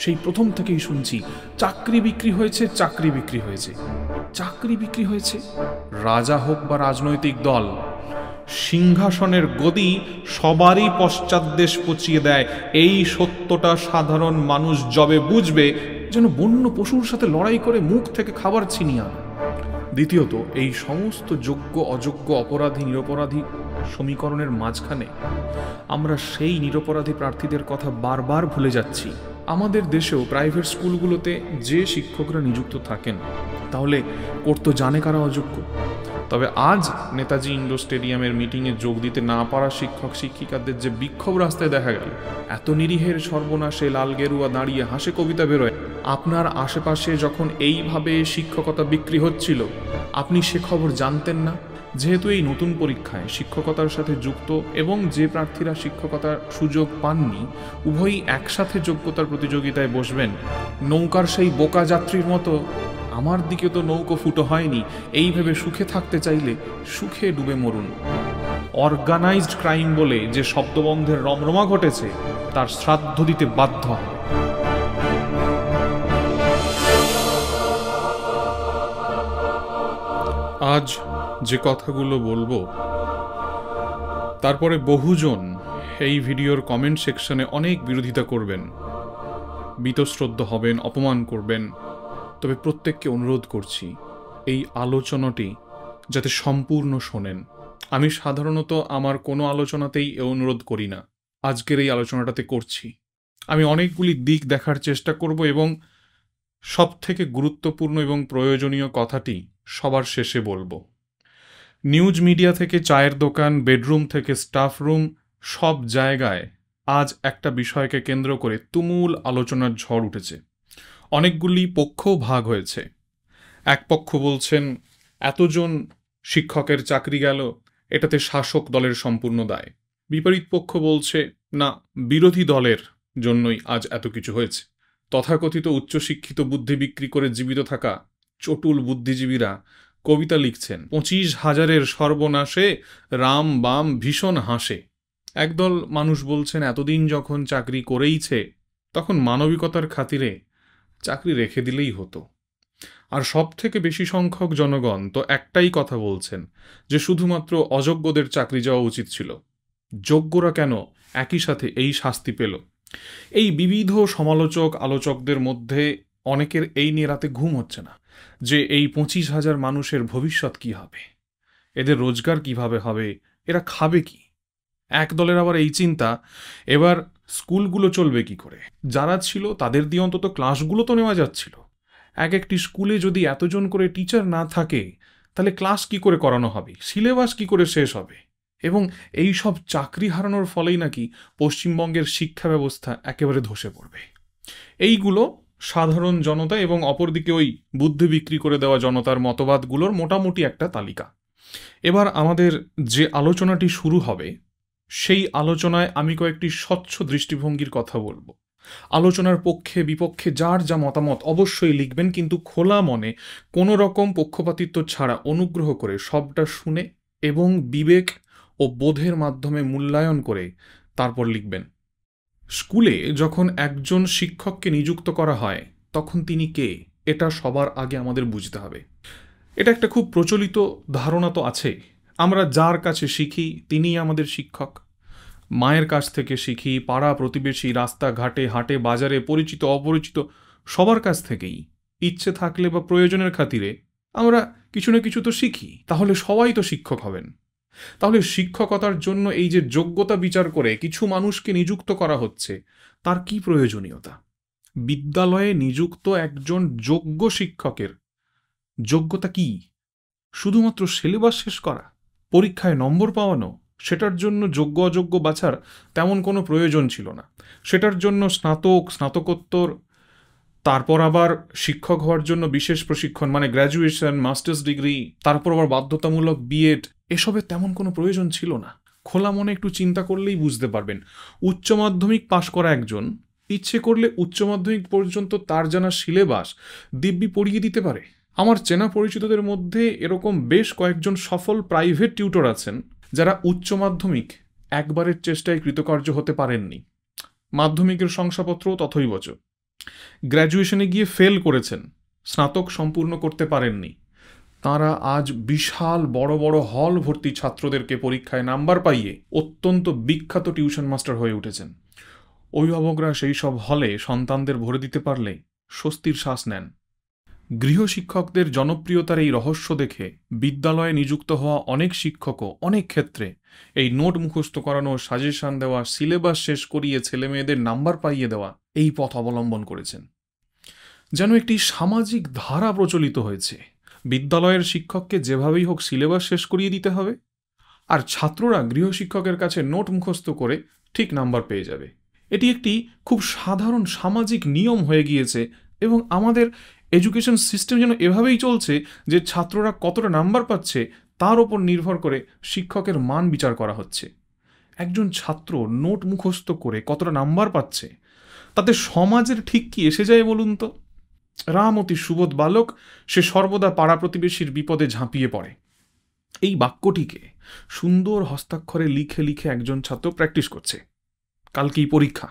সেই প্রথম থেকেই শুনছি চাকরি বিক্রি হয়েছে, চাকরি বিক্রি হয়েছে, চাকরি বিক্রি হয়েছে। রাজা হোক বা রাজনৈতিক দল, সিংহাসনের গদি সবারই পশ্চাৎদেশ পচিয়ে দেয়। এই সত্যটা সাধারণ মানুষ যবে বুঝবে, যেন বন্য পশুর সাথে লড়াই করে মুখ থেকে খাবার ছিনিয়ে আনে। দ্বিতীয়ত, এই সমস্ত যোগ্য অযোগ্য অপরাধী নিরপরাধী সমীকরণের মাঝখানে আমরা সেই নিরপরাধী প্রার্থীদের কথা বারবার ভুলে যাচ্ছি। আমাদের দেশেও প্রাইভেট স্কুলগুলোতে যে শিক্ষকরা নিযুক্ত থাকেন, তাহলে করতে জানে কারা অযোগ্য? তবে আজ নেতাজি ইন্ডোর স্টেডিয়ামের মিটিংয়ে যোগ দিতে না পারা শিক্ষক শিক্ষিকাদের যে বিক্ষোভ রাস্তায় দেখা গেল, এত নিরীহের সর্বনাশে লাল গেরুয়া দাঁড়িয়ে হাসে কবিতা বেরোয়। আপনার আশেপাশে যখন এইভাবে শিক্ষকতা বিক্রি হচ্ছিল, আপনি সে খবর জানতেন না? যেহেতু এই নতুন পরীক্ষায় শিক্ষকতার সাথে যুক্ত এবং যে প্রার্থীরা শিক্ষকতার সুযোগ পাননি, উভয়ই একসাথে যোগ্যতার প্রতিযোগিতায় বসবেন, নৌকার সেই বোকা যাত্রীর মতো আমার দিকে তো নৌকো ফুটো হয়নি, এই ভেবে সুখে থাকতে চাইলে সুখে ডুবে মরুন। অর্গানাইজড ক্রাইম বলে যে শব্দবন্ধের রমরমা ঘটেছে, তার শ্রাদ্ধ দিতে বাধ্য হবে। আজ যে কথাগুলো বলবো, তারপরে বহুজন এই ভিডিওর কমেন্ট সেকশনে অনেক বিরোধিতা করবেন, বীতশ্রদ্ধ হবেন, অপমান করবেন। তবে প্রত্যেককে অনুরোধ করছি, এই আলোচনাটি যাতে সম্পূর্ণ শোনেন। আমি সাধারণত আমার কোনো আলোচনাতেই এ অনুরোধ করি না, আজকের এই আলোচনাটাতে করছি। আমি অনেকগুলি দিক দেখার চেষ্টা করব এবং সব থেকে গুরুত্বপূর্ণ এবং প্রয়োজনীয় কথাটি সবার শেষে বলবো। নিউজ মিডিয়া থেকে চায়ের দোকান, বেডরুম থেকে স্টাফ রুম, সব জায়গায় আজ একটা বিষয়কে কেন্দ্র করে তুমুল আলোচনার ঝড় উঠেছে। অনেকগুলি পক্ষও ভাগ হয়েছে। এক পক্ষ বলছেন এতজন শিক্ষকের চাকরি গেল, এটাতে শাসক দলের সম্পূর্ণ দায়। বিপরীত পক্ষ বলছে না, বিরোধী দলের জন্যই আজ এত কিছু হয়েছে। তথাকথিত উচ্চশিক্ষিত বুদ্ধি বিক্রি করে জীবিত থাকা চটুল বুদ্ধিজীবীরা কবিতা লিখছেন, 25,000-এর সর্বনাশে রাম বাম ভীষণ হাসে। একদল মানুষ বলছেন এতদিন যখন চাকরি করেইছে, তখন মানবিকতার খাতিরে চাকরি রেখে দিলেই হতো। আর সব থেকে বেশি সংখ্যক জনগণ তো একটাই কথা বলছেন, যে শুধুমাত্র অযোগ্যদের চাকরি যাওয়া উচিত ছিল, যোগ্যরা কেন একই সাথে এই শাস্তি পেল। এই বিবিধ সমালোচক আলোচকদের মধ্যে অনেকের এই নিয়ে রাতে ঘুম হচ্ছে না, যে এই 25,000 মানুষের ভবিষ্যৎ কি হবে, এদের রোজগার কিভাবে হবে, এরা খাবে কি। এক দলের আবার এই চিন্তা, এবার স্কুলগুলো চলবে কি করে। যারা ছিল তাদের দিয়ে অন্তত ক্লাসগুলো তো নেওয়া যাচ্ছিল। এক একটি স্কুলে যদি এতজন করে টিচার না থাকে, তাহলে ক্লাস কি করে করানো হবে, সিলেবাস কি করে শেষ হবে। এবং এই সব চাকরি হারানোর ফলেই নাকি পশ্চিমবঙ্গের শিক্ষা ব্যবস্থা একেবারে ধসে পড়বে। এইগুলো সাধারণ জনতা এবং অপরদিকে ওই বুদ্ধি বিক্রি করে দেওয়া জনতার মতবাদগুলোর মোটামুটি একটা তালিকা। এবার আমাদের যে আলোচনাটি শুরু হবে, সেই আলোচনায় আমি কয়েকটি স্বচ্ছ দৃষ্টিভঙ্গির কথা বলবো। আলোচনার পক্ষে বিপক্ষে যার যা মতামত অবশ্যই লিখবেন, কিন্তু খোলা মনে, কোনো রকম পক্ষপাতিত্ব ছাড়া অনুগ্রহ করে সবটা শুনে এবং বিবেক ও বোধের মাধ্যমে মূল্যায়ন করে তারপর লিখবেন। স্কুলে যখন একজন শিক্ষককে নিযুক্ত করা হয়, তখন তিনি কে, এটা সবার আগে আমাদের বুঝতে হবে। এটা একটা খুব প্রচলিত ধারণা তো আছে, আমরা যার কাছে শিখি তিনিই আমাদের শিক্ষক। মায়ের কাছ থেকে শিখি, পাড়া প্রতিবেশী, রাস্তাঘাটে হাটে বাজারে, পরিচিত অপরিচিত সবার কাছ থেকেই ইচ্ছে থাকলে বা প্রয়োজনের খাতিরে আমরা কিছু না কিছু তো শিখি। তাহলে সবাই তো শিক্ষক হবেন। তাহলে শিক্ষকতার জন্য এই যে যোগ্যতা বিচার করে কিছু মানুষকে নিযুক্ত করা হচ্ছে, তার কি প্রয়োজনীয়তা? বিদ্যালয়ে নিযুক্ত একজন যোগ্য শিক্ষকের যোগ্যতা কি? শুধুমাত্র সিলেবাস শেষ করা, পরীক্ষায় নম্বর পাওয়ানো? সেটার জন্য যোগ্য অযোগ্য বাছার তেমন কোনো প্রয়োজন ছিল না। সেটার জন্য স্নাতক, স্নাতকোত্তর, তারপর আবার শিক্ষক হওয়ার জন্য বিশেষ প্রশিক্ষণ মানে গ্র্যাজুয়েশন, মাস্টার্স ডিগ্রি, তারপর আবার বাধ্যতামূলক বিএড, এসবের তেমন কোনো প্রয়োজন ছিল না। খোলা মনে একটু চিন্তা করলেই বুঝতে পারবেন, উচ্চ মাধ্যমিক পাশ করা একজন ইচ্ছে করলে উচ্চ মাধ্যমিক পর্যন্ত তার জানা সিলেবাস দিব্যি পড়িয়ে দিতে পারে। আমার চেনা পরিচিতদের মধ্যে এরকম বেশ কয়েকজন সফল প্রাইভেট টিউটর আছেন, যারা উচ্চ মাধ্যমিক একবারের চেষ্টায় কৃতকার্য হতে পারেননি। মাধ্যমিকের শংসাপত্র তথৈবচ। গ্র্যাজুয়েশনে গিয়ে ফেল করেছেন, স্নাতক সম্পূর্ণ করতে পারেননি, তাঁরা আজ বিশাল বড় বড় হল ভর্তি ছাত্রদেরকে পরীক্ষায় নাম্বার পাইয়ে অত্যন্ত বিখ্যাত টিউশন মাস্টার হয়ে উঠেছেন। অভিভাবকরা সেই সব হলে সন্তানদের ভরে দিতে পারলে স্বস্তির শ্বাস নেন। গৃহশিক্ষকদের জনপ্রিয়তার এই রহস্য দেখে বিদ্যালয়ে নিযুক্ত হওয়া অনেক শিক্ষকও অনেক ক্ষেত্রে এই নোট মুখস্থ করানো, সাজেশন দেওয়া, সিলেবাস শেষ করিয়ে ছেলেমেয়েদের নাম্বার পাইয়ে দেওয়া এই পথ অবলম্বন করেছেন। যেন একটি সামাজিক ধারা প্রচলিত হয়েছে, বিদ্যালয়ের শিক্ষককে যেভাবেই হোক সিলেবাস শেষ করিয়ে দিতে হবে, আর ছাত্ররা গৃহশিক্ষকের কাছে নোট মুখস্থ করে ঠিক নাম্বার পেয়ে যাবে। এটি একটি খুব সাধারণ সামাজিক নিয়ম হয়ে গিয়েছে এবং আমাদের এডুকেশন সিস্টেম যেন এভাবেই চলছে যে ছাত্ররা কতটা নাম্বার পাচ্ছে তার ওপর নির্ভর করে শিক্ষকের মান বিচার করা হচ্ছে। একজন ছাত্র নোট মুখস্থ করে কতটা নাম্বার পাচ্ছে তাতে সমাজের ঠিক কি এসে যায় বলুন তো? রাম অতি সুবোধ বালক, সে সর্বদা পাড়া প্রতিবেশীর বিপদে ঝাঁপিয়ে পড়ে, এই বাক্যটিকে সুন্দর হস্তাক্ষরে লিখে লিখে একজন ছাত্র প্র্যাকটিস করছে। কালকেই পরীক্ষা,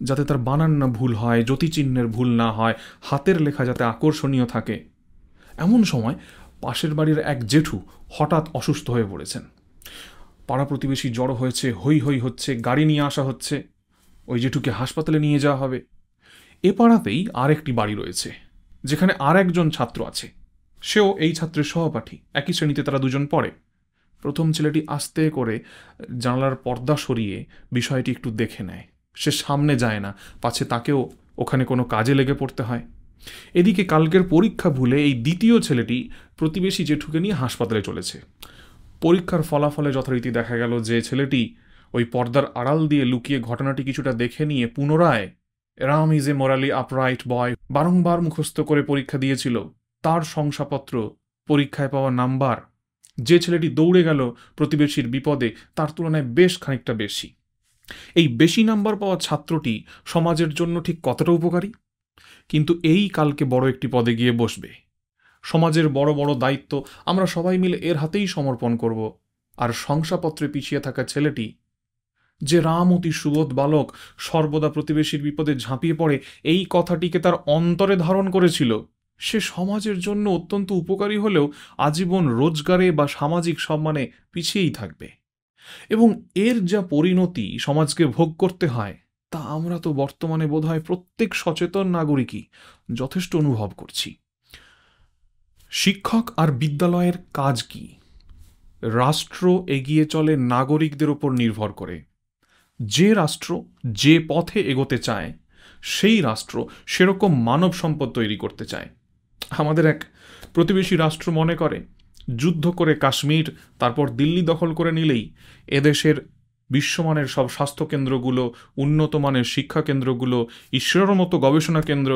যাতে তার বানান না ভুল হয়, জ্যোতিচিহ্নের ভুল না হয়, হাতের লেখা যাতে আকর্ষণীয় থাকে। এমন সময় পাশের বাড়ির এক জেঠু হঠাৎ অসুস্থ হয়ে পড়েছেন। পাড়া প্রতিবেশী জড়ো হয়েছে, হই হই হচ্ছে, গাড়ি নিয়ে আসা হচ্ছে, ওই জেঠুকে হাসপাতালে নিয়ে যাওয়া হবে। এ পাড়াতেই আরেকটি বাড়ি রয়েছে যেখানে আর একজন ছাত্র আছে, সেও এই ছাত্রের সহপাঠী, একই শ্রেণীতে তারা দুজন পড়ে। প্রথম ছেলেটি আস্তে করে জানালার পর্দা সরিয়ে বিষয়টি একটু দেখে নেয়, সে সামনে যায় না, পাছে তাকেও ওখানে কোনো কাজে লেগে পড়তে হয়। এদিকে কালকের পরীক্ষা ভুলে এই দ্বিতীয় ছেলেটি প্রতিবেশী জেঠুকে নিয়ে হাসপাতালে চলেছে। পরীক্ষার ফলাফলে যথারীতি দেখা গেল যে ছেলেটি ওই পর্দার আড়াল দিয়ে লুকিয়ে ঘটনাটি কিছুটা দেখে নিয়ে পুনরায় Ram is a morally upright boy বারংবার মুখস্থ করে পরীক্ষা দিয়েছিল, তার শংসাপত্র, পরীক্ষায় পাওয়া নাম্বার, যে ছেলেটি দৌড়ে গেল প্রতিবেশীর বিপদে তার তুলনায় বেশ খানিকটা বেশি। এই বেশি নাম্বার পাওয়া ছাত্রটি সমাজের জন্য ঠিক কতটা উপকারী? কিন্তু এই কালকে বড় একটি পদে গিয়ে বসবে, সমাজের বড় বড় দায়িত্ব আমরা সবাই মিলে এর হাতেই সমর্পণ করব। আর শংসাপত্রে পিছিয়ে থাকা ছেলেটি, যে রাম অতি সুবোধ বালক, সর্বদা প্রতিবেশীর বিপদে ঝাঁপিয়ে পড়ে এই কথাটিকে তার অন্তরে ধারণ করেছিল, সে সমাজের জন্য অত্যন্ত উপকারী হলেও আজীবন রোজগারে বা সামাজিক সম্মানে পিছিয়েই থাকবে। এবং এর যা পরিণতি সমাজকে ভোগ করতে হয় তা আমরা তো বর্তমানে বোধহয় প্রত্যেক সচেতন নাগরিকই যথেষ্ট অনুভব করছি। শিক্ষক আর বিদ্যালয়ের কাজ কি? রাষ্ট্র এগিয়ে চলে নাগরিকদের উপর নির্ভর করে। যে রাষ্ট্র যে পথে এগোতে চায় সেই রাষ্ট্র সেরকম মানব সম্পদ তৈরি করতে চায়। আমাদের এক প্রতিবেশী রাষ্ট্র মনে করে যুদ্ধ করে কাশ্মীর তারপর দিল্লি দখল করে নিলেই এদেশের বিশ্বমানের সব স্বাস্থ্যকেন্দ্রগুলো, উন্নত মানের শিক্ষা কেন্দ্রগুলো, ঈশ্বরের মতো গবেষণা কেন্দ্র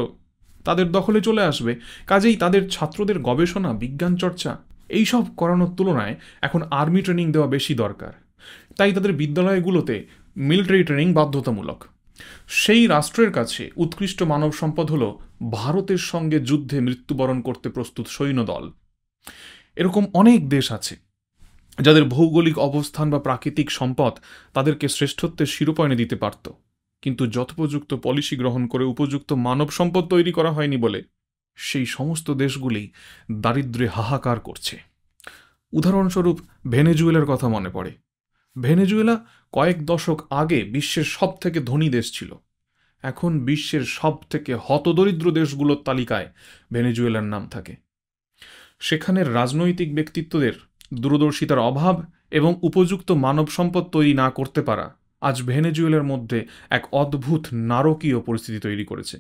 তাদের দখলে চলে আসবে। কাজেই তাদের ছাত্রদের গবেষণা, বিজ্ঞান চর্চা এইসব করানোর তুলনায় এখন আর্মি ট্রেনিং দেওয়া বেশি দরকার। তাই তাদের বিদ্যালয়গুলোতে মিলিটারি ট্রেনিং বাধ্যতামূলক। সেই রাষ্ট্রের কাছে উৎকৃষ্ট মানব সম্পদ হল ভারতের সঙ্গে যুদ্ধে মৃত্যুবরণ করতে প্রস্তুত সৈন্যদল। এরকম অনেক দেশ আছে যাদের ভৌগোলিক অবস্থান বা প্রাকৃতিক সম্পদ তাদেরকে শ্রেষ্ঠত্বের শিরোপা এনে দিতে পারত, কিন্তু যথোপযুক্ত পলিসি গ্রহণ করে উপযুক্ত মানব সম্পদ তৈরি করা হয়নি বলে সেই সমস্ত দেশগুলি দারিদ্র্যে হাহাকার করছে। উদাহরণস্বরূপ ভেনেজুয়েলার কথা মনে পড়ে। ভেনেজুয়েলা কয়েক দশক আগে বিশ্বের সব থেকে ধনী দেশ ছিল, এখন বিশ্বের সব থেকে হতদরিদ্র দেশগুলোর তালিকায় ভেনেজুয়েলার নাম থাকে। সেখানের রাজনৈতিক ব্যক্তিত্বদের দূরদর্শিতার অভাব এবং উপযুক্ত মানব সম্পদ তৈরি না করতে পারা আজ ভেনেজুয়েলার মধ্যে এক অদ্ভুত নারকীয় পরিস্থিতি তৈরি করেছে।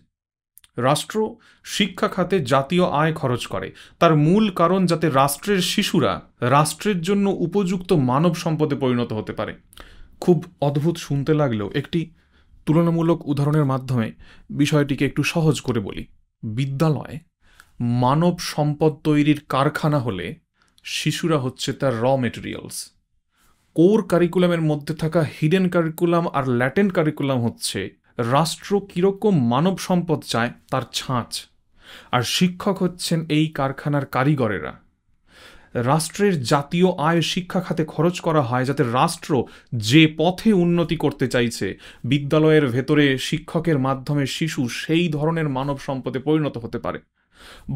রাষ্ট্র শিক্ষা খাতে জাতীয় আয় খরচ করে, তার মূল কারণ যাতে রাষ্ট্রের শিশুরা রাষ্ট্রের জন্য উপযুক্ত মানব সম্পদে পরিণত হতে পারে। খুব অদ্ভুত শুনতে লাগলেও একটি তুলনামূলক উদাহরণের মাধ্যমে বিষয়টিকে একটু সহজ করে বলি। বিদ্যালয় মানব সম্পদ তৈরির কারখানা হলে শিশুরা হচ্ছে তার র মেটেরিয়ালস। কোর কারিকুলামের মধ্যে থাকা হিডেন কারিকুলাম আর ল্যাটেন্ট কারিকুলাম হচ্ছে রাষ্ট্র কীরকম মানব সম্পদ চায় তার ছাঁচ, আর শিক্ষক হচ্ছেন এই কারখানার কারিগরেরা। রাষ্ট্রের জাতীয় আয় শিক্ষা খাতে খরচ করা হয়, যাতে রাষ্ট্র যে পথে উন্নতি করতে চাইছে, বিদ্যালয়ের ভেতরে শিক্ষকের মাধ্যমে শিশু সেই ধরনের মানব সম্পদে পরিণত হতে পারে।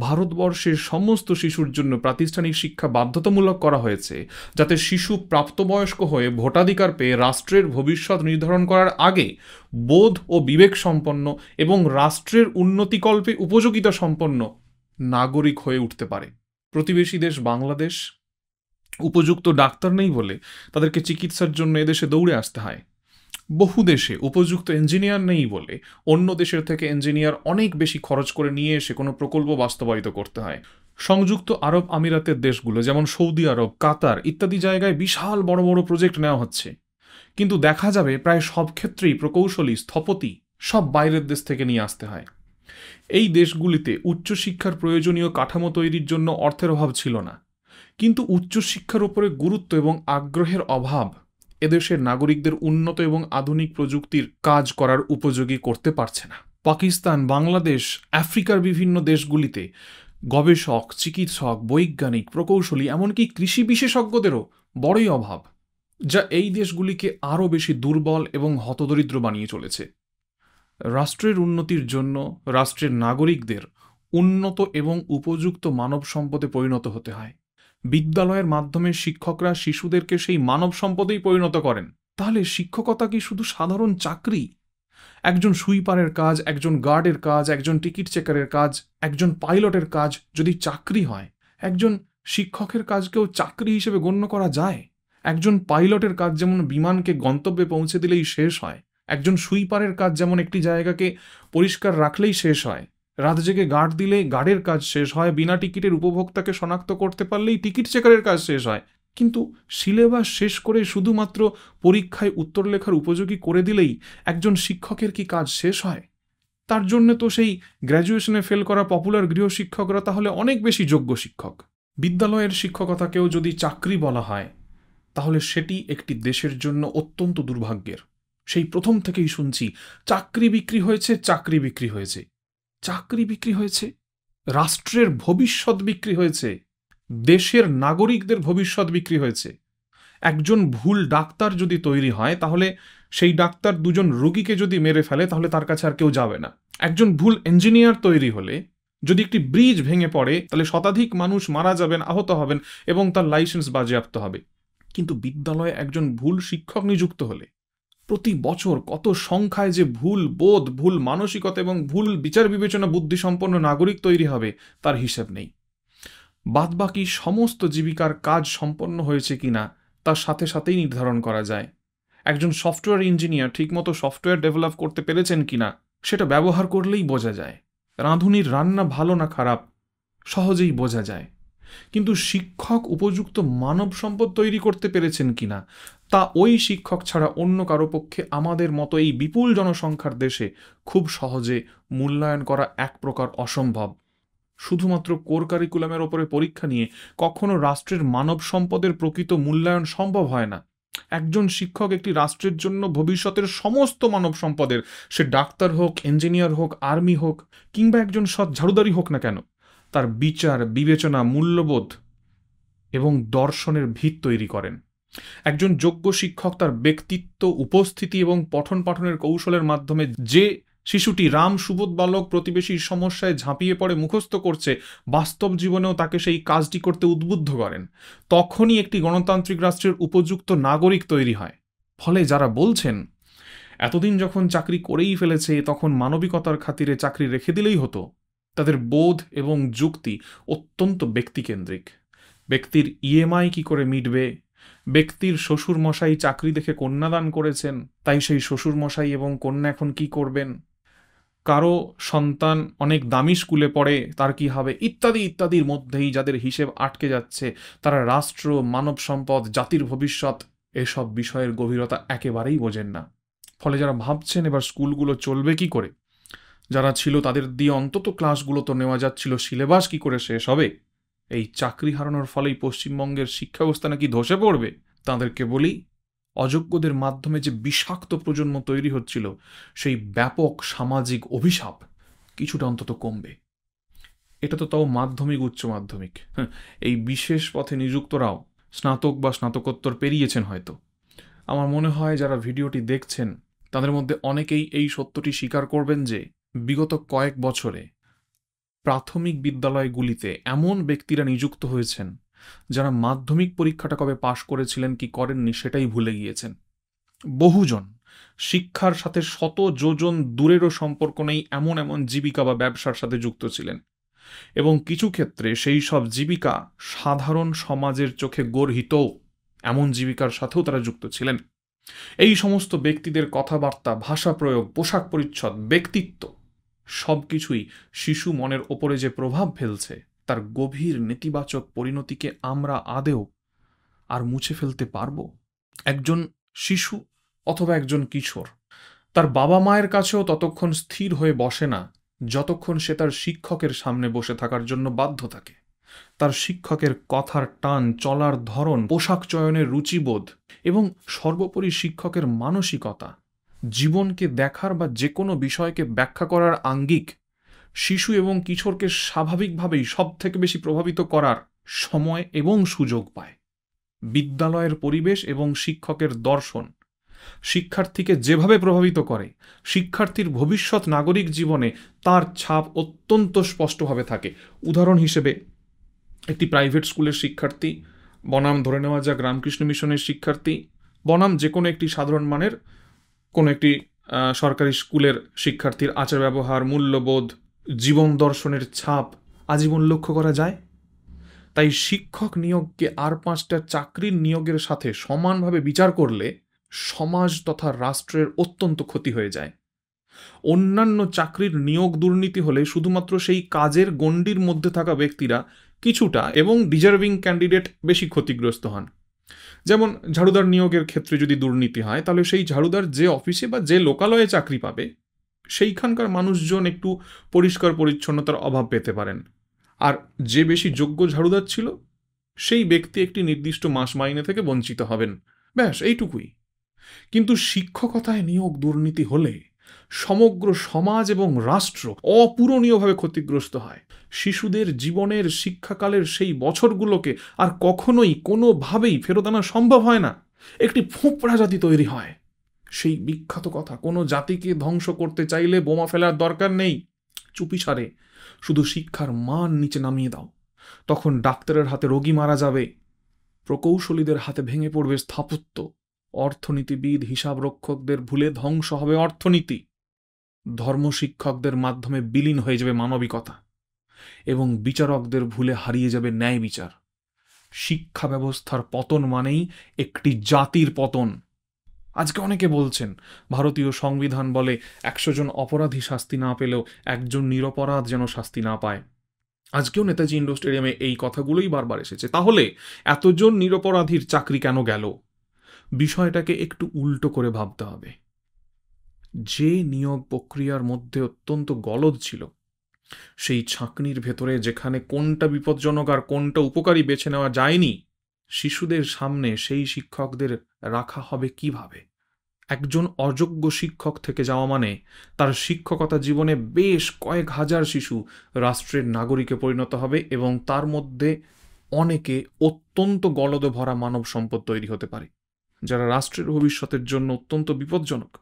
ভারতবর্ষের সমস্ত শিশুর জন্য প্রাতিষ্ঠানিক শিক্ষা বাধ্যতামূলক করা হয়েছে, যাতে শিশু প্রাপ্তবয়স্ক হয়ে ভোটাধিকার পেয়ে রাষ্ট্রের ভবিষ্যৎ নির্ধারণ করার আগে বোধ ও বিবেক সম্পন্ন এবং রাষ্ট্রের উন্নতিকল্পে উপযোগিতা সম্পন্ন নাগরিক হয়ে উঠতে পারে। প্রতিবেশী দেশ বাংলাদেশ উপযুক্ত ডাক্তার নেই বলে তাদেরকে চিকিৎসার জন্য এদেশে দৌড়ে আসতে হয়। বহু দেশে উপযুক্ত ইঞ্জিনিয়ার নেই বলে অন্য দেশের থেকে ইঞ্জিনিয়ার অনেক বেশি খরচ করে নিয়ে এসে কোনো প্রকল্প বাস্তবায়িত করতে হয়। সংযুক্ত আরব আমিরাতের দেশগুলো যেমন সৌদি আরব, কাতার ইত্যাদি জায়গায় বিশাল বড় বড় প্রজেক্ট নেওয়া হচ্ছে, কিন্তু দেখা যাবে প্রায় সব ক্ষেত্রেই প্রকৌশলী, স্থপতি সব বাইরের দেশ থেকে নিয়ে আসতে হয়। এই দেশগুলিতে উচ্চশিক্ষার প্রয়োজনীয় কাঠামো তৈরির জন্য অর্থের অভাব ছিল না, কিন্তু উচ্চশিক্ষার উপরে গুরুত্ব এবং আগ্রহের অভাব এদেশের নাগরিকদের উন্নত এবং আধুনিক প্রযুক্তির কাজ করার উপযোগী করতে পারছে না। পাকিস্তান, বাংলাদেশ, আফ্রিকার বিভিন্ন দেশগুলিতে গবেষক, চিকিৎসক, বৈজ্ঞানিক, প্রকৌশলী এমনকি কৃষি বিশেষজ্ঞদেরও বড়ই অভাব, যা এই দেশগুলিকে আরও বেশি দুর্বল এবং হতদরিদ্র বানিয়ে চলেছে। রাষ্ট্রের উন্নতির জন্য রাষ্ট্রের নাগরিকদের উন্নত এবং উপযুক্ত মানব সম্পদে পরিণত হতে হয়। বিদ্যালয়ের মাধ্যমে শিক্ষকরা শিশুদেরকে সেই মানব সম্পদেই পরিণত করেন। তাহলে শিক্ষকতা কি শুধু সাধারণ চাকরি? একজন সুইপারের কাজ, একজন গার্ডের কাজ, একজন টিকিট চেকারের কাজ, একজন পাইলটের কাজ যদি চাকরি হয়, একজন শিক্ষকের কাজকেও চাকরি হিসেবে গণ্য করা যায়? একজন পাইলটের কাজ যেমন বিমানকে গন্তব্যে পৌঁছে দিলেই শেষ হয়, একজন সুইপারের কাজ যেমন একটি জায়গাকে পরিষ্কার রাখলেই শেষ হয়, রাত জেগে গার্ড দিলে গার্ডের কাজ শেষ হয়, বিনা টিকিটের উপভোক্তাকে শনাক্ত করতে পারলেই টিকিট চেকারের কাজ শেষ হয়। কিন্তু সিলেবাস শেষ করে শুধুমাত্র পরীক্ষায় উত্তর লেখার উপযোগী করে দিলেই একজন শিক্ষকের কি কাজ শেষ হয়? তার জন্য তো সেই গ্র্যাজুয়েশনে ফেল করা পপুলার গৃহশিক্ষকরা তাহলে অনেক বেশি যোগ্য শিক্ষক। বিদ্যালয়ের শিক্ষকতাকেও যদি চাকরি বলা হয়, তাহলে সেটি একটি দেশের জন্য অত্যন্ত দুর্ভাগ্যের। সেই প্রথম থেকেই শুনছি চাকরি বিক্রি হয়েছে, চাকরি বিক্রি হয়েছে, চাকরি বিক্রি হয়েছে, রাষ্ট্রের ভবিষ্যৎ বিক্রি হয়েছে, দেশের নাগরিকদের ভবিষ্যৎ বিক্রি হয়েছে। একজন ভুল ডাক্তার যদি তৈরি হয়, তাহলে সেই ডাক্তার দুজন রোগীকে যদি মেরে ফেলে, তাহলে তার কাছে আর কেউ যাবে না। একজন ভুল ইঞ্জিনিয়ার তৈরি হলে যদি একটি ব্রিজ ভেঙে পড়ে, তাহলে শতাধিক মানুষ মারা যাবেন, আহত হবেন এবং তার লাইসেন্স বাজেয়াপ্ত হবে। কিন্তু বিদ্যালয়ে একজন ভুল শিক্ষক নিযুক্ত হলে প্রতি বছর কত সংখ্যায় যে ভুল বোধ, ভুল মানসিকতা এবং ভুল বিচার বিবেচনা বুদ্ধিসম্পন্ন নাগরিক তৈরি হবে, তার হিসেব নেই। বাদবাকি সমস্ত জীবিকার কাজ সম্পন্ন হয়েছে কিনা তার সাথে সাথেই নির্ধারণ করা যায়। একজন সফটওয়্যার ইঞ্জিনিয়ার ঠিকমতো সফটওয়্যার ডেভেলপ করতে পেরেছেন কিনা সেটা ব্যবহার করলেই বোঝা যায়। রাঁধুনির রান্না ভালো না খারাপ সহজেই বোঝা যায়। কিন্তু শিক্ষক উপযুক্ত মানব সম্পদ তৈরি করতে পেরেছেন কিনা তা ওই শিক্ষক ছাড়া অন্য কারো পক্ষে আমাদের মতো এই বিপুল জনসংখ্যার দেশে খুব সহজে মূল্যায়ন করা এক প্রকার অসম্ভব। শুধুমাত্র কোর কারিকুলামের ওপরে পরীক্ষা নিয়ে কখনো রাষ্ট্রের মানব সম্পদের প্রকৃত মূল্যায়ন সম্ভব হয় না। একজন শিক্ষক একটি রাষ্ট্রের জন্য ভবিষ্যতের সমস্ত মানব সম্পদের, সে ডাক্তার হোক, ইঞ্জিনিয়ার হোক, আর্মি হোক কিংবা একজন সৎ ঝাড়ুদারি হোক না কেন, তার বিচার, বিবেচনা, মূল্যবোধ এবং দর্শনের ভিত তৈরি করেন। একজন যোগ্য শিক্ষক তার ব্যক্তিত্ব, উপস্থিতি এবং পঠন পাঠনের কৌশলের মাধ্যমে যে শিশুটি রাম সুবোধ বালক প্রতিবেশীর সমস্যায় ঝাঁপিয়ে পড়ে মুখস্থ করছে, বাস্তব জীবনেও তাকে সেই কাজটি করতে উদ্বুদ্ধ করেন। তখনই একটি গণতান্ত্রিক রাষ্ট্রের উপযুক্ত নাগরিক তৈরি হয়। ফলে যারা বলছেন এতদিন যখন চাকরি করেই ফেলেছে, তখন মানবিকতার খাতিরে চাকরি রেখে দিলেই হতো, তাদের বোধ এবং যুক্তি অত্যন্ত ব্যক্তিকেন্দ্রিক। ব্যক্তির ইএমআই কি করে মিটবে, ব্যক্তির শ্বশুর মশাই চাকরি দেখে কন্যাদান করেছেন, তাই সেই শ্বশুর মশাই এবং কন্যা এখন কি করবেন, কারো সন্তান অনেক দামি স্কুলে পড়ে, তার কি হবে, ইত্যাদি ইত্যাদির মধ্যেই যাদের হিসেব আটকে যাচ্ছে, তারা রাষ্ট্র, মানব সম্পদ, জাতির ভবিষ্যৎ এসব বিষয়ের গভীরতা একেবারেই বোঝেন না। ফলে যারা ভাবছেন এবার স্কুলগুলো চলবে কি করে, যারা ছিল তাদের দিয়ে অন্তত ক্লাসগুলো তো নেওয়া যাচ্ছিল, সিলেবাস কি করে শেষ হবে, এই চাকরি হারানোর ফলেই পশ্চিমবঙ্গের শিক্ষা ব্যবস্থা নাকি ধসে পড়বে, তাদেরকে বলি অযোগ্যদের মাধ্যমে যে বিষাক্ত প্রজন্ম তৈরি হচ্ছিল, সেই ব্যাপক সামাজিক অভিশাপ কিছুটা অন্তত কমবে। এটা তো তাও মাধ্যমিক উচ্চ মাধ্যমিক। এই বিশেষ পথে নিযুক্তরাও স্নাতক বা স্নাতকোত্তর পেরিয়েছেন হয়তো। আমার মনে হয় যারা ভিডিওটি দেখছেন তাদের মধ্যে অনেকেই এই সত্যটি স্বীকার করবেন যে বিগত কয়েক বছরে প্রাথমিক বিদ্যালয়গুলিতে এমন ব্যক্তিরা নিযুক্ত হয়েছেন যারা মাধ্যমিক পরীক্ষাটা কবে পাশ করেছিলেন কি করেননি সেটাই ভুলে গিয়েছেন। বহুজন শিক্ষার সাথে শত যোজন দূরেরও সম্পর্ক নেই এমন এমন জীবিকা বা ব্যবসার সাথে যুক্ত ছিলেন, এবং কিছু ক্ষেত্রে সেই সব জীবিকা সাধারণ সমাজের চোখে গর্হিত এমন জীবিকার সাথেও তারা যুক্ত ছিলেন। এই সমস্ত ব্যক্তিদের কথাবার্তা, ভাষা প্রয়োগ, পোশাক পরিচ্ছদ, ব্যক্তিত্ব সবকিছুই শিশু মনের ওপরে যে প্রভাব ফেলছে তার গভীর নেতিবাচক পরিণতিকে আমরা আদেও আর মুছে ফেলতে পারব? একজন শিশু অথবা একজন কিশোর তার বাবা মায়ের কাছেও ততক্ষণ স্থির হয়ে বসে না যতক্ষণ সে তার শিক্ষকের সামনে বসে থাকার জন্য বাধ্য থাকে। তার শিক্ষকের কথার টান, চলার ধরন, পোশাক চয়নের রুচিবোধ এবং সর্বোপরি শিক্ষকের মানসিকতা, জীবনকে দেখার বা যে কোনো বিষয়কে ব্যাখ্যা করার আঙ্গিক শিশু এবং কিশোরকে স্বাভাবিকভাবেই সব থেকে বেশি প্রভাবিত করার সময় এবং সুযোগ পায়। বিদ্যালয়ের পরিবেশ এবং শিক্ষকের দর্শন শিক্ষার্থীকে যেভাবে প্রভাবিত করে, শিক্ষার্থীর ভবিষ্যৎ নাগরিক জীবনে তার ছাপ অত্যন্ত স্পষ্টভাবে থাকে। উদাহরণ হিসেবে একটি প্রাইভেট স্কুলের শিক্ষার্থী বনাম ধরে নেওয়া যাক রামকৃষ্ণ মিশনের শিক্ষার্থী বনাম যে কোনো একটি সাধারণ মানের কোনো একটি সরকারি স্কুলের শিক্ষার্থীর আচার ব্যবহার, মূল্যবোধ, জীবন দর্শনের ছাপ আজীবন লক্ষ্য করা যায়। তাই শিক্ষক নিয়োগকে আর 5টা চাকরির নিয়োগের সাথে সমানভাবে বিচার করলে সমাজ তথা রাষ্ট্রের অত্যন্ত ক্ষতি হয়ে যায়। অন্যান্য চাকরির নিয়োগ দুর্নীতি হলে শুধুমাত্র সেই কাজের গণ্ডির মধ্যে থাকা ব্যক্তিরা কিছুটা এবং ডিজার্ভিং ক্যান্ডিডেট বেশি ক্ষতিগ্রস্ত হন। যেমন ঝাড়ুদার নিয়োগের ক্ষেত্রে যদি দুর্নীতি হয় তাহলে সেই ঝাড়ুদার যে অফিসে বা যে লোকালয়ে চাকরি পাবে সেইখানকার মানুষজন একটু পরিষ্কার পরিচ্ছন্নতার অভাব পেতে পারেন, আর যে বেশি যোগ্য ঝাড়ুদার ছিল সেই ব্যক্তি একটি নির্দিষ্ট মাস মাইনে থেকে বঞ্চিত হবেন। ব্যাস এইটুকুই। কিন্তু শিক্ষকতায় নিয়োগ দুর্নীতি হলে সমগ্র সমাজ এবং রাষ্ট্র অপূরণীয়ভাবে ক্ষতিগ্রস্ত হয়। শিশুদের জীবনের শিক্ষাকালের সেই বছরগুলোকে আর কখনোই কোনোভাবেই ফেরত আনা সম্ভব হয় না। একটি ফোঁপড়া জাতি তৈরি হয়। সেই বিখ্যাত কথা, কোনো জাতিকে ধ্বংস করতে চাইলে বোমা ফেলার দরকার নেই, চুপিসারে শুধু শিক্ষার মান নিচে নামিয়ে দাও। তখন ডাক্তারের হাতে রোগী মারা যাবে, প্রকৌশলীদের হাতে ভেঙে পড়বে স্থাপত্য, অর্থনীতিবিদ হিসাবরক্ষকদের ভুলে ধ্বংস হবে অর্থনীতি, ধর্মশিক্ষকদের মাধ্যমে বিলীন হয়ে যাবে মানবিকতা এবং বিচারকদের ভুলে হারিয়ে যাবে ন্যায় বিচার। শিক্ষা ব্যবস্থার পতন মানেই একটি জাতির পতন। আজকে অনেকে বলছেন ভারতীয় সংবিধান বলে 100 জন অপরাধী শাস্তি না পেলেও একজন নিরপরাধ যেন শাস্তি না পায়। আজকেও নেতাজি ইন্ডোর স্টেডিয়ামে এই কথাগুলোই বারবার এসেছে। তাহলে এতজন নিরপরাধীর চাকরি কেন গেল? বিষয়টাকে একটু উল্টো করে ভাবতে হবে। যে নিয়োগ প্রক্রিয়ার মধ্যে অত্যন্ত গলদ ছিল, সেই ছাঁকনির ভেতরে যেখানে কোনটা বিপজ্জনক আর কোনটা উপকারী বেছে নেওয়া যায়নি, শিশুদের সামনে সেই শিক্ষকদের রাখা হবে কিভাবে? একজন অযোগ্য শিক্ষক থেকে যাওয়া মানে তার শিক্ষকতা জীবনে বেশ কয়েক হাজার শিশু রাষ্ট্রের নাগরিকে পরিণত হবে এবং তার মধ্যে অনেকে অত্যন্ত গলদে ভরা মানব সম্পদ তৈরি হতে পারে, যারা রাষ্ট্রের ভবিষ্যতের জন্য অত্যন্ত বিপজ্জনক।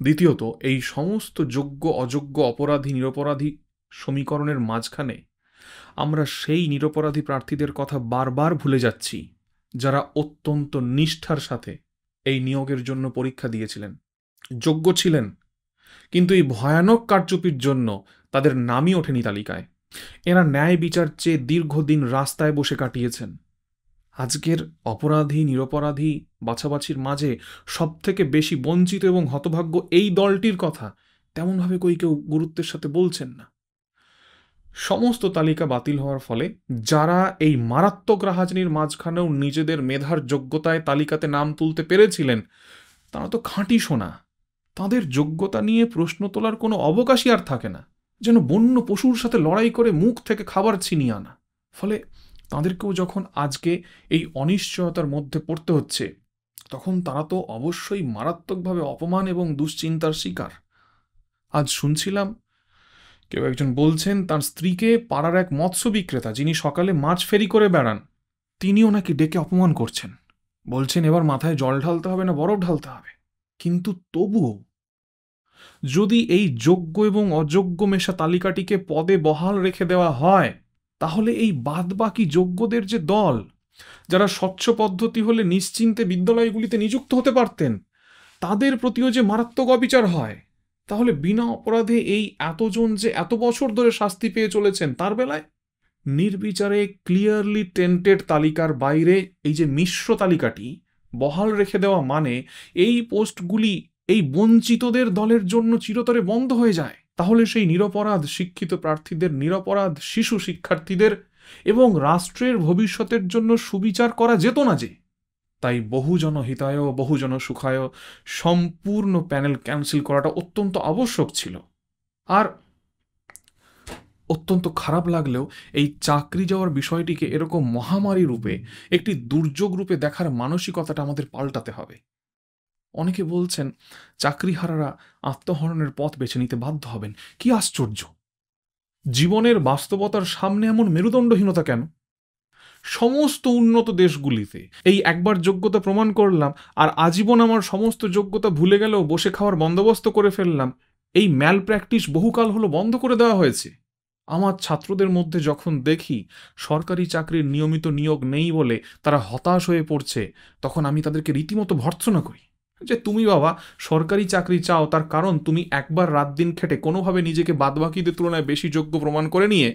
দ্বিতীয়ত, এই সমস্ত যোগ্য অযোগ্য অপরাধী নিরপরাধী সমীকরণের মাঝখানে আমরা সেই নিরপরাধী প্রার্থীদের কথা বারবার ভুলে যাচ্ছি যারা অত্যন্ত নিষ্ঠার সাথে এই নিয়োগের জন্য পরীক্ষা দিয়েছিলেন, যোগ্য ছিলেন, কিন্তু এই ভয়ানক কারচুপির জন্য তাদের নামই ওঠেনি তালিকায়। এরা ন্যায় বিচার চেয়ে দীর্ঘদিন রাস্তায় বসে কাটিয়েছেন। আজকের অপরাধী নিরপরাধী বাছাবাছির মাঝে সবথেকে বেশি বঞ্চিত এবং হতভাগ্য এই দলটির কথা তেমনভাবে কেউ গুরুত্বের সাথে বলছেন না। সমস্ত তালিকা বাতিল হওয়ার ফলে যারা এই মারাত্মক রাহাজানির মাঝখানেও নিজেদের মেধার যোগ্যতায় তালিকাতে নাম তুলতে পেরেছিলেন তারা তো খাঁটি সোনা। তাদের যোগ্যতা নিয়ে প্রশ্ন তোলার কোনো অবকাশই আর থাকে না, যেন বন্য পশুর সাথে লড়াই করে মুখ থেকে খাবার ছিনিয়ে আনা। ফলে তাদেরকেও যখন আজকে এই অনিশ্চয়তার মধ্যে পড়তে হচ্ছে তখন তারা তো অবশ্যই মারাত্মকভাবে অপমান এবং দুশ্চিন্তার শিকার। আজ শুনছিলাম কেউ একজন বলছেন তার স্ত্রীকে পাড়ার এক মৎস্য বিক্রেতা, যিনি সকালে মাছ ফেরি করে বেড়ান, তিনিও নাকি ডেকে অপমান করছেন। বলছেন এবার মাথায় জল ঢালতে হবে না বরফ ঢালতে হবে। কিন্তু তবুও যদি এই যোগ্য এবং অযোগ্য মেশা তালিকাটিকে পদে বহাল রেখে দেওয়া হয়, তাহলে এই বাদবাকি যোগ্যদের যে দল, যারা স্বচ্ছ পদ্ধতি হলে নিশ্চিন্তে বিদ্যালয়গুলিতে নিযুক্ত হতে পারতেন, তাদের প্রতিও যে মারাত্মক অবিচার হয়, তাহলে বিনা অপরাধে এই এতজন যে এত বছর ধরে শাস্তি পেয়ে চলেছেন তার বেলায় নির্বিচারে ক্লিয়ারলি টেন্টেড তালিকার বাইরে এই যে মিশ্র তালিকাটি বহাল রেখে দেওয়া মানে এই পোস্টগুলি এই বঞ্চিতদের দলের জন্য চিরতরে বন্ধ হয়ে যায়। তাহলে সেই নিরপরাধ শিক্ষিত প্রার্থীদের, নিরপরাধ শিশু শিক্ষার্থীদের এবং রাষ্ট্রের ভবিষ্যতের জন্য সুবিচার করা যেত না যে। তাই বহুজন হিতায় বহুজন সুখায় সম্পূর্ণ প্যানেল ক্যান্সেল করাটা অত্যন্ত আবশ্যক ছিল। আর অত্যন্ত খারাপ লাগলেও এই চাকরি যাওয়ার বিষয়টিকে এরকম মহামারী রূপে, একটি দুর্যোগ রূপে দেখার মানসিকতাটা আমাদের পাল্টাতে হবে। অনেকে বলছেন চাকরিহারারা আত্মহরণের পথ বেছে নিতে বাধ্য হবেন। কি আশ্চর্য! জীবনের বাস্তবতার সামনে এমন মেরুদণ্ডহীনতা কেন? সমস্ত উন্নত দেশগুলিতে এই একবার যোগ্যতা প্রমাণ করলাম আর আজীবন আমার সমস্ত যোগ্যতা ভুলে গেলেও বসে খাওয়ার বন্দোবস্ত করে ফেললাম, এই ম্যাল প্র্যাকটিস বহুকাল হলো বন্ধ করে দেওয়া হয়েছে। আমার ছাত্রদের মধ্যে যখন দেখি সরকারি চাকরির নিয়মিত নিয়োগ নেই বলে তারা হতাশ হয়ে পড়ছে, তখন আমি তাদেরকে রীতিমতো ভর্ৎসনা করি যে তুমি বাবা সরকারি চাকরি চাও, তার কারণ তুমি একবার রাত দিন খেটে কোনোভাবে নিজেকে বাদবাকিদের তুলনায় বেশি যোগ্য প্রমাণ করে নিয়ে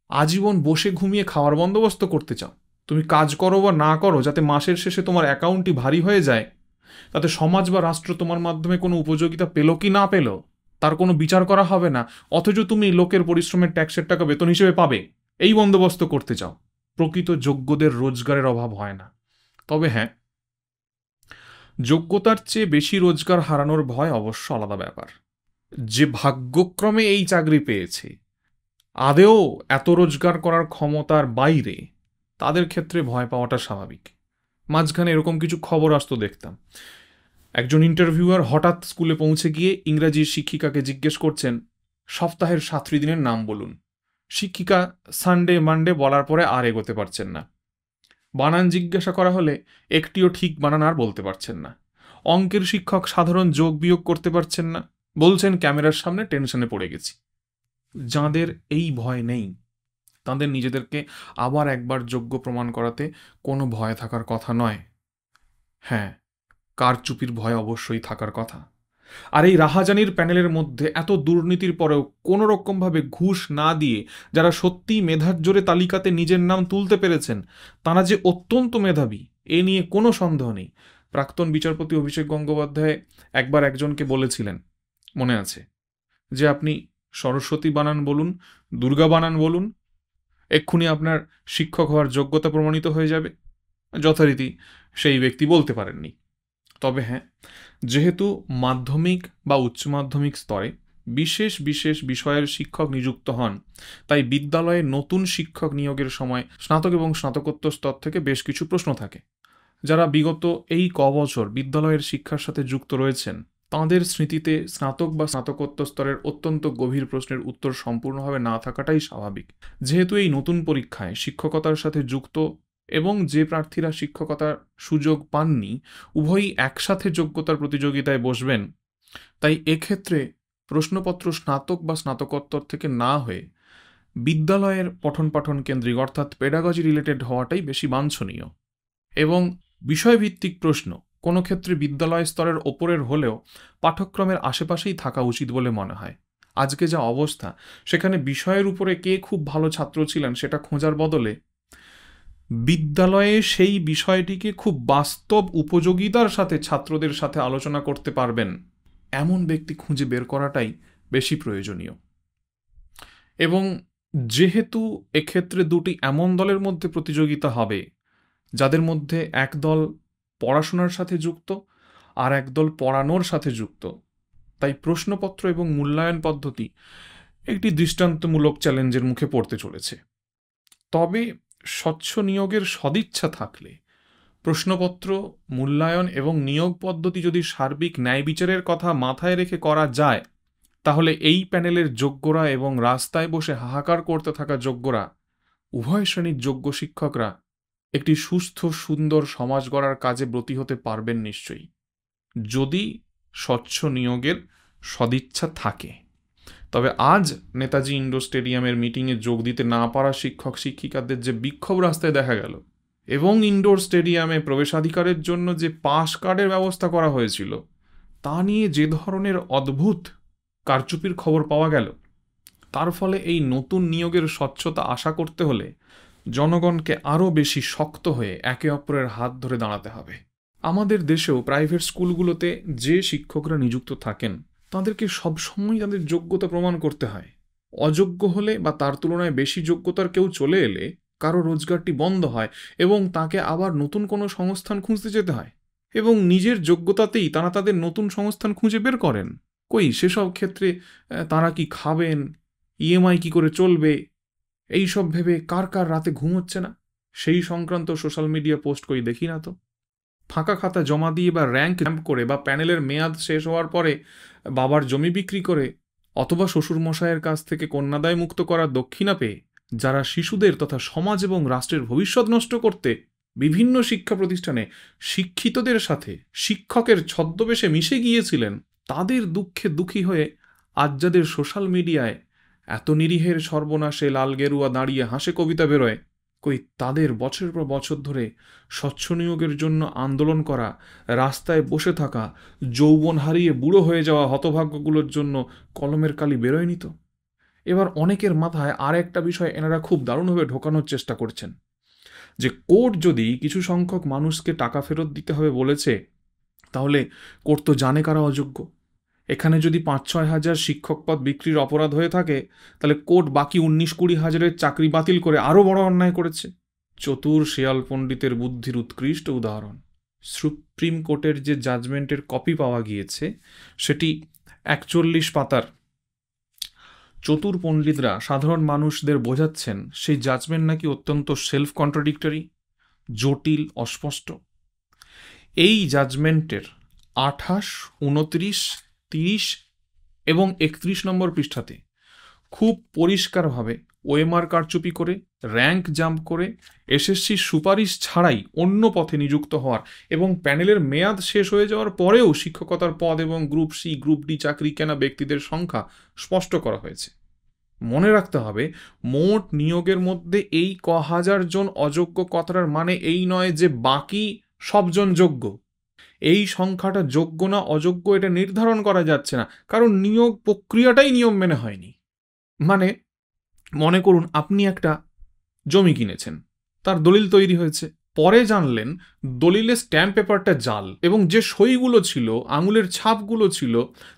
আজীবন বসে ঘুমিয়ে খাওয়ার বন্দোবস্ত করতে চাও। তুমি কাজ করো বা না করো, যাতে মাসের শেষে তোমার অ্যাকাউন্টটি ভারী হয়ে যায়, তাতে সমাজ বা রাষ্ট্র তোমার মাধ্যমে কোনো উপযোগিতা পেল কি না পেল তার কোনো বিচার করা হবে না, অথচ তুমি লোকের পরিশ্রমের ট্যাক্সের টাকা বেতন হিসেবে পাবে, এই বন্দোবস্ত করতে চাও। প্রকৃত যোগ্যদের রোজগারের অভাব হয় না। তবে হ্যাঁ, যোগ্যতার চেয়ে বেশি রোজগার হারানোর ভয় অবশ্য আলাদা ব্যাপার। যে ভাগ্যক্রমে এই চাকরি পেয়েছে, আদেও এত রোজগার করার ক্ষমতার বাইরে, তাদের ক্ষেত্রে ভয় পাওয়াটা স্বাভাবিক। মাঝখানে এরকম কিছু খবর আসতো দেখতাম, একজন ইন্টারভিউয়ার হঠাৎ স্কুলে পৌঁছে গিয়ে ইংরাজির শিক্ষিকাকে জিজ্ঞেস করছেন সপ্তাহের 7টি দিনের নাম বলুন। শিক্ষিকা সানডে মানডে বলার পরে আর এগোতে পারছেন না। বানান জিজ্ঞাসা করা হলে একটিও ঠিক বানান আর বলতে পারছেন না। অঙ্কের শিক্ষক সাধারণ যোগ বিয়োগ করতে পারছেন না, বলছেন ক্যামেরার সামনে টেনশনে পড়ে গেছি। যাঁদের এই ভয় নেই, তাঁদের নিজেদেরকে আবার একবার যোগ্য প্রমাণ করাতে কোনো ভয় থাকার কথা নয়। হ্যাঁ, কারচুপির ভয় অবশ্যই থাকার কথা। আর এই রাহাজানির প্যানেলের মধ্যে এত দুর্নীতির পরেও কোনো রকমভাবে ঘুষ না দিয়ে যারা সত্যিই মেধার জোরে তালিকাতে নিজের নাম তুলতে পেরেছেন, তারা যে অত্যন্ত মেধাবী এ নিয়ে কোনো সন্দেহ নেই। প্রাক্তন বিচারপতি অভিষেক গঙ্গোপাধ্যায় একবার একজনকে বলেছিলেন, মনে আছে, যে আপনি সরস্বতী বানান বলুন, দুর্গা বানান বলুন, এক্ষুনি আপনার শিক্ষক হওয়ার যোগ্যতা প্রমাণিত হয়ে যাবে। যথারীতি সেই ব্যক্তি বলতে পারেননি। তবে হ্যাঁ, যেহেতু মাধ্যমিক বা উচ্চ মাধ্যমিক স্তরে বিশেষ বিশেষ বিষয়ের শিক্ষক নিযুক্ত হন, তাই বিদ্যালয়ে নতুন শিক্ষক নিয়োগের সময় স্নাতক এবং স্নাতকোত্তর স্তর থেকে বেশ কিছু প্রশ্ন থাকে। যারা বিগত এই বছর বিদ্যালয়ের শিক্ষার সাথে যুক্ত রয়েছেন, তাঁদের স্মৃতিতে স্নাতক বা স্নাতকোত্তর স্তরের অত্যন্ত গভীর প্রশ্নের উত্তর সম্পূর্ণভাবে না থাকাটাই স্বাভাবিক। যেহেতু এই নতুন পরীক্ষায় শিক্ষকতার সাথে যুক্ত এবং যে প্রার্থীরা শিক্ষকতার সুযোগ পাননি উভয়ই একসাথে যোগ্যতার প্রতিযোগিতায় বসবেন, তাই এক্ষেত্রে প্রশ্নপত্র স্নাতক বা স্নাতকোত্তর থেকে না হয়ে বিদ্যালয়ের পঠন পাঠন কেন্দ্রিক অর্থাৎ পেডাগজি রিলেটেড হওয়াটাই বেশি বাঞ্ছনীয়। এবং বিষয়ভিত্তিক প্রশ্ন কোনো ক্ষেত্রে বিদ্যালয় স্তরের ওপরের হলেও পাঠ্যক্রমের আশেপাশেই থাকা উচিত বলে মনে হয়। আজকে যা অবস্থা, সেখানে বিষয়ের উপরে কে খুব ভালো ছাত্র ছিলেন সেটা খোঁজার বদলে বিদ্যালয়ে সেই বিষয়টিকে খুব বাস্তব উপযোগিতার সাথে ছাত্রদের সাথে আলোচনা করতে পারবেন এমন ব্যক্তি খুঁজে বের করাটাই বেশি প্রয়োজনীয়। এবং যেহেতু এক্ষেত্রে দুটি এমন দলের মধ্যে প্রতিযোগিতা হবে, যাদের মধ্যে এক দল পড়াশোনার সাথে যুক্ত আর এক দল পড়ানোর সাথে যুক্ত, তাই প্রশ্নপত্র এবং মূল্যায়ন পদ্ধতি একটি দৃষ্টান্তমূলক চ্যালেঞ্জের মুখে পড়তে চলেছে। তবে স্বচ্ছ নিয়োগের সদিচ্ছা থাকলে প্রশ্নপত্র, মূল্যায়ন এবং নিয়োগ পদ্ধতি যদি সার্বিক ন্যায় বিচারের কথা মাথায় রেখে করা যায়, তাহলে এই প্যানেলের যোগ্যরা এবং রাস্তায় বসে হাহাকার করতে থাকা যোগ্যরা, উভয় শ্রেণীর যোগ্য শিক্ষকরা একটি সুস্থ সুন্দর সমাজ গড়ার কাজে ব্রতী হতে পারবেন নিশ্চয়ই, যদি স্বচ্ছ নিয়োগের সদিচ্ছা থাকে। তবে আজ নেতাজি ইন্ডোর স্টেডিয়ামের মিটিংয়ে যোগ দিতে না পারা শিক্ষক শিক্ষিকাদের যে বিক্ষোভ রাস্তায় দেখা গেল, এবং ইন্ডোর স্টেডিয়ামে প্রবেশাধিকারের জন্য যে পাস কার্ডের ব্যবস্থা করা হয়েছিল, তা নিয়ে যে ধরনের অদ্ভুত কারচুপির খবর পাওয়া গেল, তার ফলে এই নতুন নিয়োগের স্বচ্ছতা আশা করতে হলে জনগণকে আরও বেশি শক্ত হয়ে একে অপরের হাত ধরে দাঁড়াতে হবে। আমাদের দেশেও প্রাইভেট স্কুলগুলোতে যে শিক্ষকরা নিযুক্ত থাকেন, তাদেরকে সবসময় তাদের যোগ্যতা প্রমাণ করতে হয়। অযোগ্য হলে বা তার তুলনায় বেশি যোগ্যতার কেউ চলে এলে কারো রোজগারটি বন্ধ হয় এবং তাকে আবার নতুন কোনো সংস্থান খুঁজতে যেতে হয়, এবং নিজের যোগ্যতাতেই তারা তাদের নতুন সংস্থান খুঁজে বের করেন। কই সেসব ক্ষেত্রে তারা কি খাবেন, ইএমআই কি করে চলবে, এই সব ভেবে কার কার রাতে ঘুম হচ্ছে না, সেই সংক্রান্ত সোশ্যাল মিডিয়া পোস্ট কই দেখি না তো। ফাঁকা খাতা জমা দিয়ে বা র্যাঙ্ক করে বা প্যানেলের মেয়াদ শেষ হওয়ার পরে বাবার জমি বিক্রি করে অথবা শ্বশুরমশাইয়ের কাছ থেকে কন্যাদায় মুক্ত করার দক্ষিণা পেয়ে যারা শিশুদের তথা সমাজ এবং রাষ্ট্রের ভবিষ্যৎ নষ্ট করতে বিভিন্ন শিক্ষা প্রতিষ্ঠানে শিক্ষিতদের সাথে শিক্ষকের ছদ্মবেশে মিশে গিয়েছিলেন, তাদের দুঃখে দুঃখী হয়ে আজ যাদের সোশ্যাল মিডিয়ায় এত নিরীহের সর্বনাশে লাল গেরুয়া দাঁড়িয়ে হাসে কবিতা বেরোয়, কই তাদের বছরের পর বছর ধরে স্বচ্ছ নিয়োগের জন্য আন্দোলন করা, রাস্তায় বসে থাকা, যৌবন হারিয়ে বুড়ো হয়ে যাওয়া হতভাগ্যগুলোর জন্য কলমের কালি বেরোয়নি তো। এবার অনেকের মাথায় আর একটা বিষয় এনারা খুব দারুণভাবে ঢোকানোর চেষ্টা করছেন, যে কোর্ট যদি কিছু সংখ্যক মানুষকে টাকা ফেরত দিতে হবে বলেছে, তাহলে কোর্ট তো জানে কারা অযোগ্য। এখানে যদি 5-6 হাজার শিক্ষক পদ বিক্রির অপরাধ হয়ে থাকে, তাহলে কোর্ট বাকি 19-20 হাজারের চাকরি বাতিল করে আরও বড় অন্যায় করেছে। চতুর শেয়াল পণ্ডিতের বুদ্ধির উৎকৃষ্ট উদাহরণ। সুপ্রিম কোর্টের যে জাজমেন্টের কপি পাওয়া গিয়েছে, সেটি 41 পাতার। চতুর পণ্ডিতরা সাধারণ মানুষদের বোঝাচ্ছেন সেই জাজমেন্ট নাকি অত্যন্ত সেলফ কন্ট্রাডিক্টরি, জটিল, অস্পষ্ট। এই জাজমেন্টের 28, 29, 30 এবং 31 নম্বর পৃষ্ঠাতে খুব পরিষ্কারভাবে ওএমআর কারচুপি করে, র্যাঙ্ক জাম্প করে, এসএসসির সুপারিশ ছাড়াই অন্য পথে নিযুক্ত হওয়ার এবং প্যানেলের মেয়াদ শেষ হয়ে যাওয়ার পরেও শিক্ষকতার পদ এবং গ্রুপ সি গ্রুপ ডি চাকরি কেনা ব্যক্তিদের সংখ্যা স্পষ্ট করা হয়েছে। মনে রাখতে হবে, মোট নিয়োগের মধ্যে এই হাজার জন অযোগ্য কথাটার মানে এই নয় যে বাকি সবজন যোগ্য। এই সংখ্যাটা যোগ্য না অযোগ্য এটা নির্ধারণ করা যাচ্ছে না, কারণ নিয়োগ প্রক্রিয়াটাই নিয়ম মেনে হয়নি। মানে মনে করুন আপনি একটা জমি কিনেছেন, তার দলিল তৈরি হয়েছে, পরে জানলেন দলিলের স্ট্যাম্প পেপারটা জাল এবং যে সইগুলো ছিল, আঙুলের ছাপগুলো ছিল,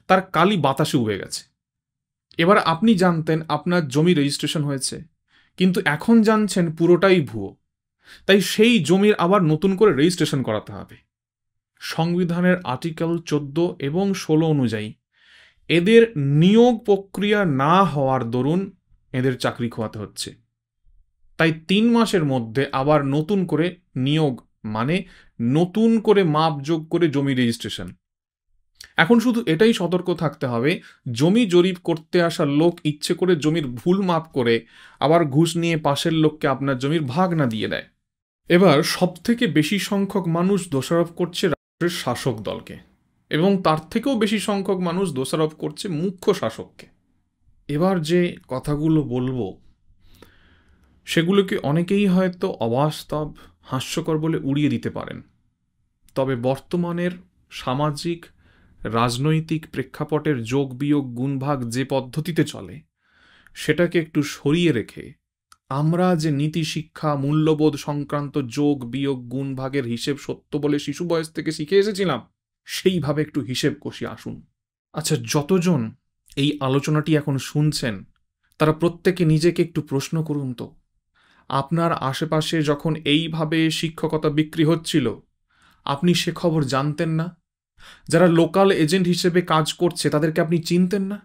তার কালি বাতাসে উড়ে গেছে। এবার আপনি জানতেন আপনার জমি রেজিস্ট্রেশন হয়েছে, কিন্তু এখন জানছেন পুরোটাই ভুয়ো, তাই সেই জমির আবার নতুন করে রেজিস্ট্রেশন করাতে হবে। সংবিধানের আর্টিকেল 14 এবং 16 অনুযায়ী এদের নিয়োগ প্রক্রিয়া না হওয়ার দরুন এদের চাকরি খোয়াতে হচ্ছে। তাই 3 মাসের মধ্যে আবার নতুন করে নিয়োগ, মানে নতুন করে মাপযোগ করে জমি রেজিস্ট্রেশন। এখন শুধু এটাই সতর্ক থাকতে হবে, জমি জরিপ করতে আসা লোক ইচ্ছে করে জমির ভুল মাপ করে আবার ঘুষ নিয়ে পাশের লোককে আপনার জমির ভাগ না দিয়ে দেয়। এবার সবথেকে বেশি সংখ্যক মানুষ দোষারোপ করছে রাষ্ট্রের শাসক দলকে, এবং তার থেকেও বেশি সংখ্যক মানুষ দোষারোপ করছে মুখ্য শাসককে। এবার যে কথাগুলো বলবো সেগুলোকে অনেকেই হয়তো অবাস্তব, হাস্যকর বলে উড়িয়ে দিতে পারেন। তবে বর্তমানের সামাজিক রাজনৈতিক প্রেক্ষাপটের যোগ বিয়োগ গুণভাগ যে পদ্ধতিতে চলে, সেটাকে একটু সরিয়ে রেখে আমরা যে নীতি শিক্ষা মূল্যবোধ সংক্রান্ত যোগ বিয়োগ গুণ ভাগের হিসেব সত্য বলে শিশু বয়স থেকে শিখে এসেছিলাম, সেইভাবে একটু হিসেব কষিয়ে আসুন। আচ্ছা, যতজন এই আলোচনাটি এখন শুনছেন, তারা প্রত্যেকে নিজেকে একটু প্রশ্ন করুন তো, আপনার আশেপাশে যখন এইভাবে শিক্ষকতা বিক্রি হচ্ছিল, আপনি সে খবর জানতেন না? যারা লোকাল এজেন্ট হিসেবে কাজ করছে তাদেরকে আপনি চিনতেন না?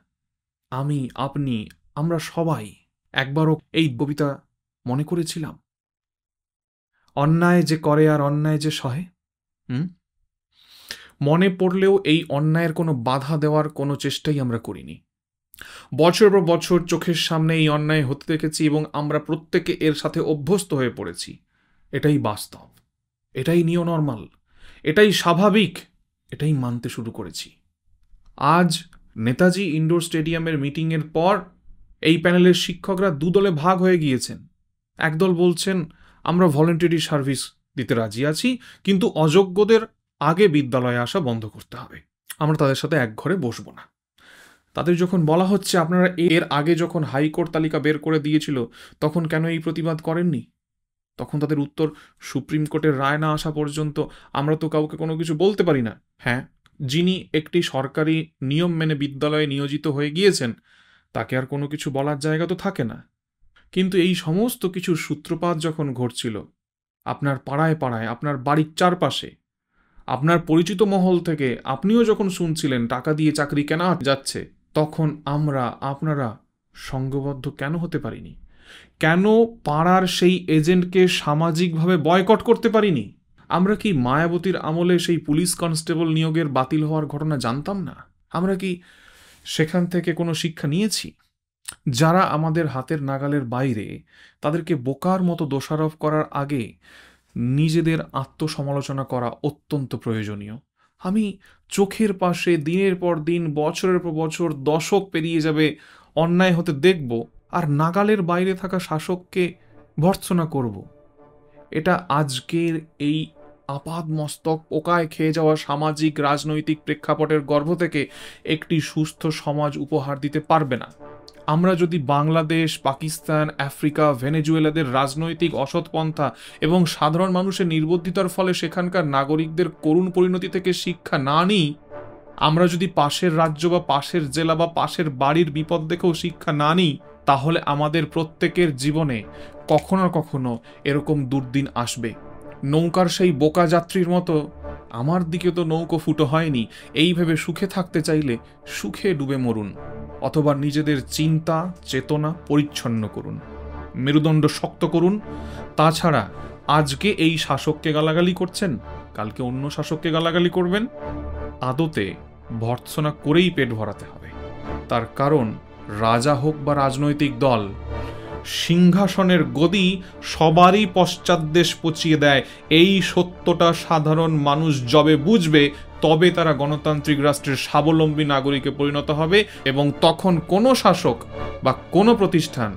আমি, আপনি, আমরা সবাই একবারও এই কবিতা মনে করেছিলাম? অন্যায় যে করে আর অন্যায় যে সহে। মনে পড়লেও এই অন্যায়ের কোনো বাধা দেওয়ার কোনো চেষ্টাই আমরা করিনি। বছর পর বছর চোখের সামনে এই অন্যায় হতে দেখেছি এবং আমরা প্রত্যেকে এর সাথে অভ্যস্ত হয়ে পড়েছি। এটাই বাস্তব, এটাই নিউ নর্মাল, এটাই স্বাভাবিক, এটাই মানতে শুরু করেছি। আজ নেতাজি ইন্ডোর স্টেডিয়ামের মিটিংয়ের পর এই প্যানেলের শিক্ষকরা দুদলে ভাগ হয়ে গিয়েছেন। একদল বলছেন আমরা ভলেন্টারি সার্ভিস দিতে রাজি আছি, কিন্তু অযোগ্যদের আগে বিদ্যালয়ে আসা বন্ধ করতে হবে, আমরা তাদের সাথে এক ঘরে বসবো না। তাদের যখন বলা হচ্ছে আপনারা এর আগে যখন হাইকোর্ট তালিকা বের করে দিয়েছিল তখন কেন এই প্রতিবাদ করেননি, তখন তাদের উত্তর সুপ্রিম কোর্টের রায় না আসা পর্যন্ত আমরা তো কাউকে কোনো কিছু বলতে পারি না। হ্যাঁ, যিনি একটি সরকারি নিয়ম মেনে বিদ্যালয়ে নিয়োজিত হয়ে গিয়েছেন তাকে আর কোনো কিছু বলার জায়গা তো থাকে না। কিন্তু এই সমস্ত কিছুর সূত্রপাত যখন ঘটছিল আপনার পাড়ায় পাড়ায়, আপনার বাড়ির চারপাশে, আপনার পরিচিত মহল থেকে আপনিও যখন শুনছিলেন টাকা দিয়ে চাকরি কেনা যাচ্ছে, তখন আপনারা সংঘবদ্ধ কেন হতে পারিনি? কেন পাড়ার সেই এজেন্টকে সামাজিকভাবে বয়কট করতে পারিনি? আমরা কি মায়াবতীর আমলে সেই পুলিশ কনস্টেবল নিয়োগের বাতিল হওয়ার ঘটনা জানতাম না? আমরা কি সেখান থেকে কোনো শিক্ষা নিয়েছি? যারা আমাদের হাতের নাগালের বাইরে, তাদেরকে বোকার মতো দোষারোপ করার আগে নিজেদের আত্মসমালোচনা করা অত্যন্ত প্রয়োজনীয়। আমি চোখের পাশে দিনের পর দিন, বছরের পর বছর, দশক পেরিয়ে যাবে অন্যায় হতে দেখব, আর নাগালের বাইরে থাকা শাসককে ভর্ৎসনা করব। এটা আজকের এই আপাদমস্তক পোকায় খেয়ে যাওয়া সামাজিক রাজনৈতিক প্রেক্ষাপটের গর্ভ থেকে একটি সুস্থ সমাজ উপহার দিতে পারবে না। আমরা যদি বাংলাদেশ, পাকিস্তান, আফ্রিকা, ভেনেজুয়েলাদের রাজনৈতিক অসৎপন্থা এবং সাধারণ মানুষের নির্বুদ্ধিতার ফলে সেখানকার নাগরিকদের করুণ পরিণতি থেকে শিক্ষা না নিই, আমরা যদি পাশের রাজ্য বা পাশের জেলা বা পাশের বাড়ির বিপদ দেখেও শিক্ষা না নিই, তাহলে আমাদের প্রত্যেকের জীবনে কখনো না কখনো এরকম দুর্দিন আসবে। নৌকার সেই বোকা যাত্রীর মতো আমার দিকে তো নৌকো ফুটো হয়নি এই ভেবে সুখে থাকতে চাইলে সুখে ডুবে মরুন, অথবা নিজেদের চিন্তা চেতনা পরিচ্ছন্ন করুন, মেরুদণ্ড শক্ত করুন। তাছাড়া আজকে এই শাসককে গালাগালি করছেন, কালকে অন্য শাসককে গালাগালি করবেন, আদতে ভর্ৎসনা করেই পেট ভরাতে হবে। তার কারণ রাজা হোক বা রাজনৈতিক দল, সিংহাসনের গদি সবারই পশ্চাৎদেশ পচিয়ে দেয়। এই সত্যটা সাধারণ মানুষ যবে বুঝবে তবে তারা গণতান্ত্রিক রাষ্ট্রের স্বাবলম্বী নাগরিকে পরিণত হবে, এবং তখন কোনো শাসক বা কোনো প্রতিষ্ঠান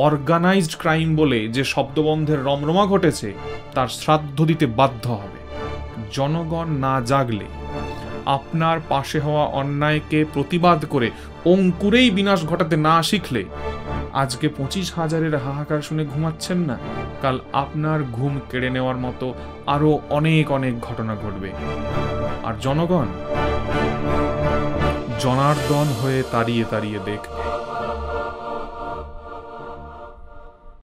অর্গানাইজড ক্রাইম বলে যে শব্দবন্ধের রমরমা ঘটেছে তার শ্রাদ্ধ দিতে বাধ্য হবে। জনগণ না জাগলে, আপনার পাশে হওয়া অন্যায়কে প্রতিবাদ করে অঙ্কুরেই বিনাশ ঘটাতে না শিখলে, আজকে 25,000-এর হাহাকার শুনে ঘুমাচ্ছেন না, কাল আপনার ঘুম কেড়ে নেওয়ার মতো আরো অনেক অনেক ঘটনা ঘটবে। আর জনগণ জনার্দন হয়ে তাড়িয়ে তাড়িয়ে দেখবে।